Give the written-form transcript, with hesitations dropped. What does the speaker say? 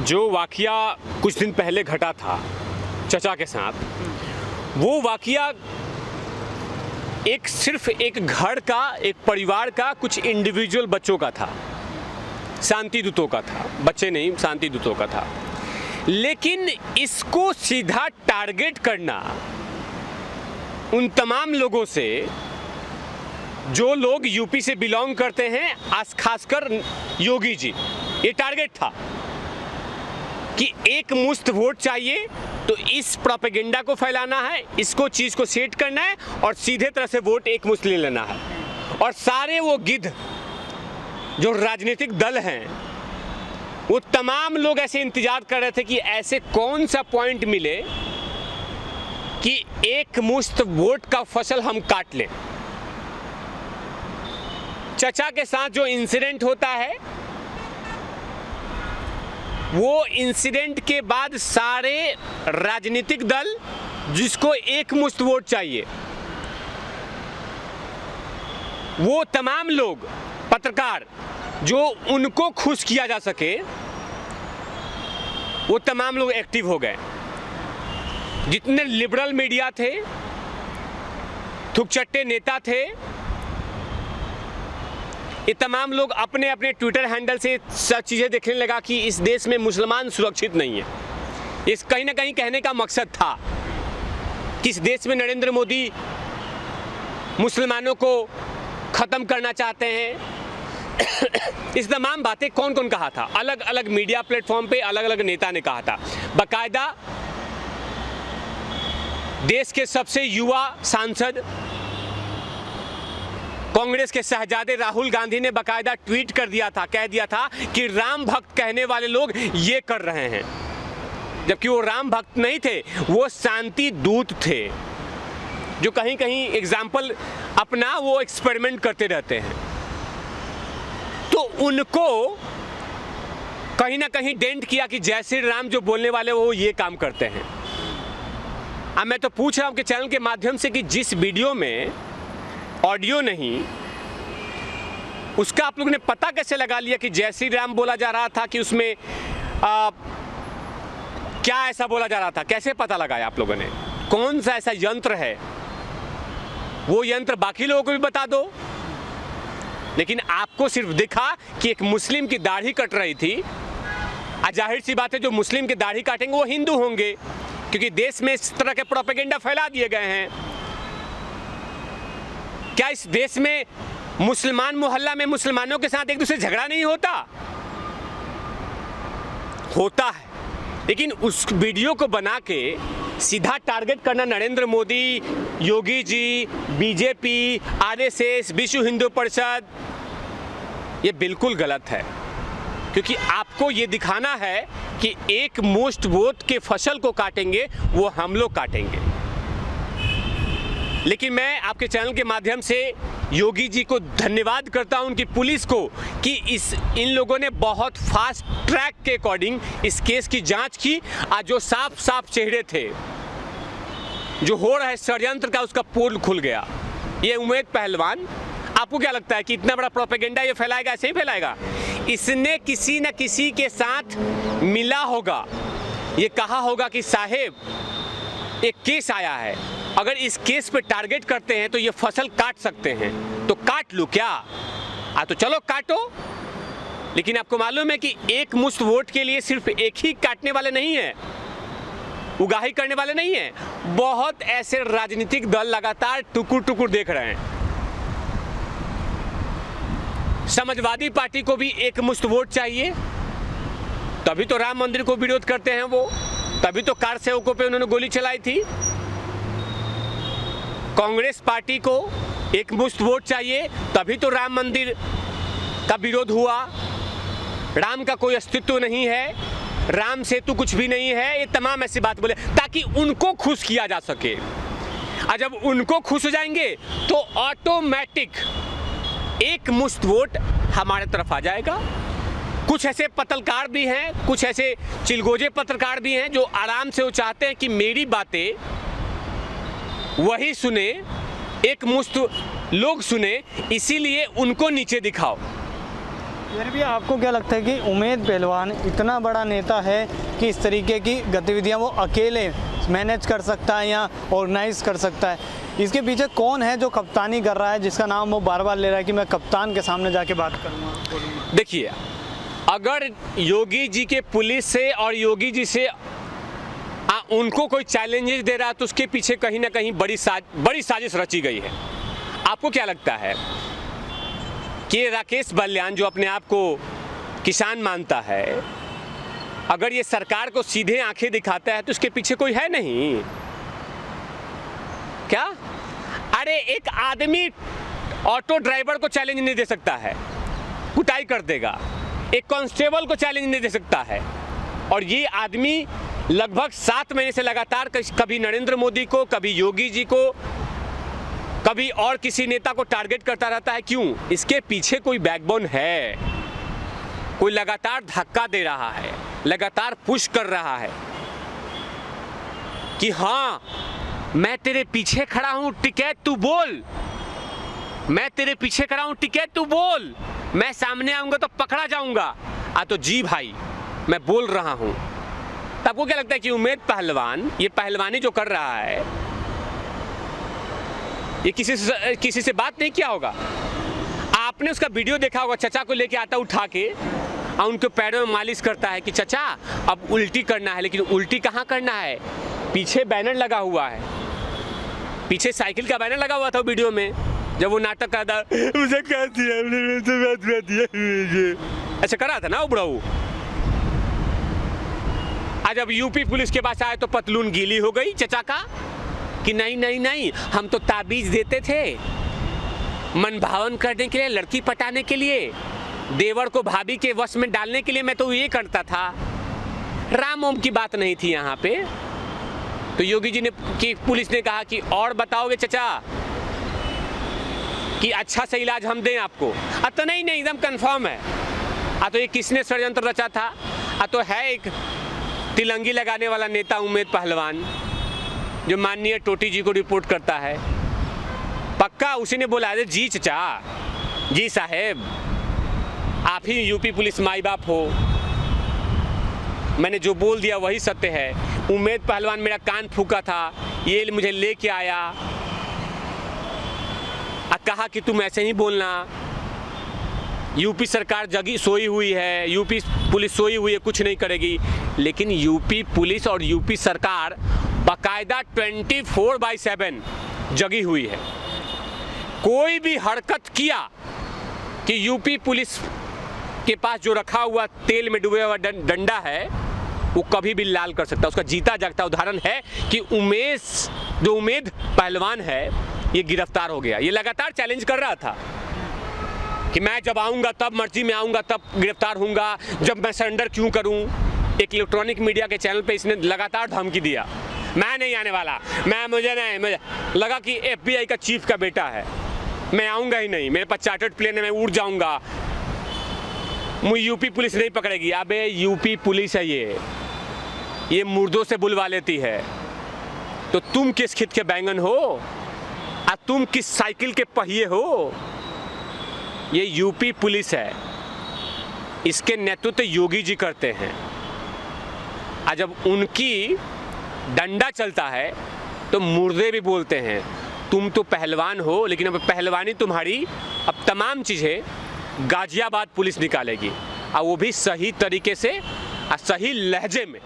जो वाकया कुछ दिन पहले घटा था चचा के साथ, वो वाकया सिर्फ एक घर का, एक परिवार का, कुछ इंडिविजुअल बच्चों का था, शांति दूतों का था, बच्चे नहीं शांति दूतों का था। लेकिन इसको सीधा टारगेट करना उन तमाम लोगों से जो लोग यूपी से बिलोंग करते हैं, खासकर योगी जी, ये टारगेट था कि एक मुश्त वोट चाहिए, तो इस प्रोपेगेंडा को फैलाना है, इसको चीज़ को सेट करना है और सीधे तरह से वोट एक मुश्त ले लेना है। और सारे वो गिद्ध जो राजनीतिक दल हैं, वो तमाम लोग ऐसे इंतजार कर रहे थे कि ऐसे कौन सा पॉइंट मिले कि एक मुश्त वोट का फसल हम काट लें। चचा के साथ जो इंसिडेंट होता है, वो इंसिडेंट के बाद सारे राजनीतिक दल जिसको एक मुश्त वोट चाहिए, वो तमाम लोग, पत्रकार जो उनको खुश किया जा सके, वो तमाम लोग एक्टिव हो गए। जितने लिबरल मीडिया थे, थुकचट्टे नेता थे, ये तमाम लोग अपने अपने ट्विटर हैंडल से सब चीज़ें देखने लगा कि इस देश में मुसलमान सुरक्षित नहीं है। इस कहीं ना कहीं कहने का मकसद था कि इस देश में नरेंद्र मोदी मुसलमानों को ख़त्म करना चाहते हैं। इस तमाम बातें कौन कौन कहा था? अलग अलग मीडिया प्लेटफॉर्म पे अलग अलग नेता ने कहा था। बाकायदा देश के सबसे युवा सांसद कांग्रेस के शहजादे राहुल गांधी ने बाकायदा ट्वीट कर दिया था, कह दिया था कि राम भक्त कहने वाले लोग ये कर रहे हैं, जबकि वो राम भक्त नहीं थे, वो शांति दूत थे जो कहीं कहीं एग्जाम्पल अपना वो एक्सपेरिमेंट करते रहते हैं। तो उनको कहीं ना कहीं डेंट किया कि जय श्री राम जो बोलने वाले वो ये काम करते हैं। अब मैं तो पूछ रहा हूँ कि चैनल के माध्यम से कि जिस वीडियो में ऑडियो नहीं, उसका आप लोगों ने पता कैसे लगा लिया कि जय श्री राम बोला जा रहा था, कि उसमें क्या ऐसा बोला जा रहा था? कैसे पता लगाया आप लोगों ने? कौन सा ऐसा यंत्र है? वो यंत्र बाकी लोगों को भी बता दो। लेकिन आपको सिर्फ दिखा कि एक मुस्लिम की दाढ़ी कट रही थी। जाहिर सी बात है, जो मुस्लिम की दाढ़ी काटेंगे वो हिंदू होंगे, क्योंकि देश में इस तरह के प्रोपेगेंडा फैला दिए गए हैं। क्या इस देश में मुसलमान मोहल्ला में मुसलमानों के साथ एक दूसरे झगड़ा नहीं होता? होता है। लेकिन उस वीडियो को बना के सीधा टारगेट करना नरेंद्र मोदी, योगी जी, बीजेपी, आरएसएस, विश्व हिंदू परिषद, ये बिल्कुल गलत है। क्योंकि आपको ये दिखाना है कि एक मुश्त वोट के फसल को काटेंगे, वो हम लोग काटेंगे। लेकिन मैं आपके चैनल के माध्यम से योगी जी को धन्यवाद करता हूं, उनकी पुलिस को, कि इन लोगों ने बहुत फास्ट ट्रैक के अकॉर्डिंग इस केस की जांच की। आज जो साफ साफ चेहरे थे, जो हो रहा है षड्यंत्र का, उसका पोल खुल गया। ये उम्मीद पहलवान, आपको क्या लगता है कि इतना बड़ा प्रोपेगेंडा ये फैलाएगा? ऐसे ही फैलाएगा? इसने किसी न किसी के साथ मिला होगा, ये कहा होगा कि साहेब एक केस आया है, अगर इस केस पे टारगेट करते हैं तो ये फसल काट सकते हैं, तो काट लो क्या? तो चलो काटो। लेकिन आपको मालूम है कि एक मुश्त वोट के लिए सिर्फ एक ही काटने वाले नहीं है, उगाही करने वाले नहीं है। बहुत ऐसे राजनीतिक दल लगातार टुकुर टुकुर देख रहे हैं। समाजवादी पार्टी को भी एक मुश्त वोट चाहिए, तभी तो राम मंदिर को विरोध करते हैं वो, तभी तो कार सेवकों पे उन्होंने गोली चलाई थी। कांग्रेस पार्टी को एक मुश्त वोट चाहिए, तभी तो राम मंदिर का विरोध हुआ। राम का कोई अस्तित्व नहीं है, राम सेतु कुछ भी नहीं है, ये तमाम ऐसी बात बोले ताकि उनको खुश किया जा सके। और जब उनको खुश हो जाएंगे तो ऑटोमेटिक एक मुश्त वोट हमारे तरफ आ जाएगा। कुछ ऐसे पत्रकार भी हैं, कुछ ऐसे चिलगोजे पत्रकार भी हैं जो आराम से वो चाहते हैं कि मेरी बातें वही सुने, एक मुश्त लोग सुने, इसीलिए उनको नीचे दिखाओ। फिर भी आपको क्या लगता है कि उमेद पहलवान इतना बड़ा नेता है कि इस तरीके की गतिविधियां वो अकेले मैनेज कर सकता है या ऑर्गेनाइज कर सकता है? इसके पीछे कौन है जो कप्तानी कर रहा है, जिसका नाम वो बार बार ले रहा है कि मैं कप्तान के सामने जाके बात करूँगा? देखिए, अगर योगी जी के पुलिस से और योगी जी से उनको कोई चैलेंजेस दे रहा है तो उसके पीछे कहीं ना कहीं बड़ी साजिश रची गई है। आपको क्या लगता है कि राकेश बलियान जो अपने आप को किसान मानता है, अगर ये सरकार को सीधे आंखें दिखाता है तो उसके पीछे कोई है नहीं क्या? अरे एक आदमी ऑटो ड्राइवर को चैलेंज नहीं दे सकता है, कुटाई कर देगा। एक कांस्टेबल को चैलेंज नहीं दे सकता है। और ये आदमी लगभग 7 महीने से लगातार कभी नरेंद्र मोदी को, कभी योगी जी को, कभी और किसी नेता को टारगेट करता रहता है। क्यों? इसके पीछे कोई बैकबोन है, कोई लगातार धक्का दे रहा है, लगातार पुश कर रहा है कि हाँ मैं तेरे पीछे खड़ा हूं, टिकट तू बोल, मैं तेरे पीछे खड़ा हूं, टिकट तू बोल, मैं सामने आऊंगा तो पकड़ा जाऊंगा। तो जी भाई मैं बोल रहा हूं। तो आपको क्या लगता है कि उमेद पहलवान ये पहलवानी जो कर रहा है, ये किसी से बात नहीं किया होगा? आपने उसका वीडियो देखा होगा, चचा को लेके आता उठा के और उनके पैरों में मालिश करता है कि चचा अब उल्टी करना है। लेकिन उल्टी कहाँ करना है? पीछे बैनर लगा हुआ है, पीछे साइकिल का बैनर लगा हुआ था वीडियो में जब वो नाटक कर रहा था, मुझे कह दिया, ऐसा कर रहा था ना वो बुढ़ाऊ। आज जब यूपी पुलिस के पास आए तो पतलून गीली हो गई चचा का कि नहीं नहीं नहीं, हम तो ताबीज देते थे मन भावन करने के लिए, लड़की पटाने के लिए, देवर को भाभी के वश में डालने के लिए मैं तो ये करता था। राम ओम की बात नहीं थी यहाँ पे। तो योगी जी ने कि पुलिस ने कहा कि और बताओगे चचा कि अच्छा से इलाज हम दें आपको? तो नहीं नहीं एकदम कंफर्म है। तो ये किसने षड्यंत्र रचा था? तो है एक तिलंगी लगाने वाला नेता उमेद पहलवान जो माननीय टोटी जी को रिपोर्ट करता है। पक्का उसी ने बोला है जी चचा, जी साहेब, आप ही यूपी पुलिस माई बाप हो, मैंने जो बोल दिया वही सत्य है। उमेद पहलवान मेरा कान फूका था, ये मुझे लेके आया, कहा कि तुम ऐसे ही बोलना, यूपी सरकार जगी सोई हुई है, यूपी पुलिस सोई हुई है, कुछ नहीं करेगी। लेकिन यूपी पुलिस और यूपी सरकार बाकायदा 24/7 जगी हुई है। कोई भी हरकत किया कि यूपी पुलिस के पास जो रखा हुआ तेल में डूबे हुआ डंडा है वो कभी भी लाल कर सकता है। उसका जीता जागता उदाहरण है कि उमेद पहलवान है, ये गिरफ्तार हो गया। ये लगातार चैलेंज कर रहा था कि मैं जब आऊँगा तब मर्जी में आऊँगा, तब गिरफ्तार होऊंगा, जब मैं सरेंडर क्यों करूँ। एक इलेक्ट्रॉनिक मीडिया के चैनल पे इसने लगातार धमकी दिया, मैं नहीं आने वाला, मुझे लगा कि FBI का चीफ का बेटा है, मैं आऊँगा ही नहीं, मेरे पास चार्टर्ड प्लेन है, मैं उड़ जाऊँगा, मुझे यूपी पुलिस नहीं पकड़ेगी। अबे यूपी पुलिस है ये मुर्दों से बुलवा लेती है। तो तुम किस खित के बैंगन हो? तुम किस साइकिल के पहिए हो? ये यूपी पुलिस है, इसके नेतृत्व योगी जी करते हैं। जब उनकी डंडा चलता है तो मुर्दे भी बोलते हैं तुम तो पहलवान हो, लेकिन अब पहलवानी तुम्हारी, अब तमाम चीज़ें गाजियाबाद पुलिस निकालेगी, और वो भी सही तरीके से और सही लहजे में।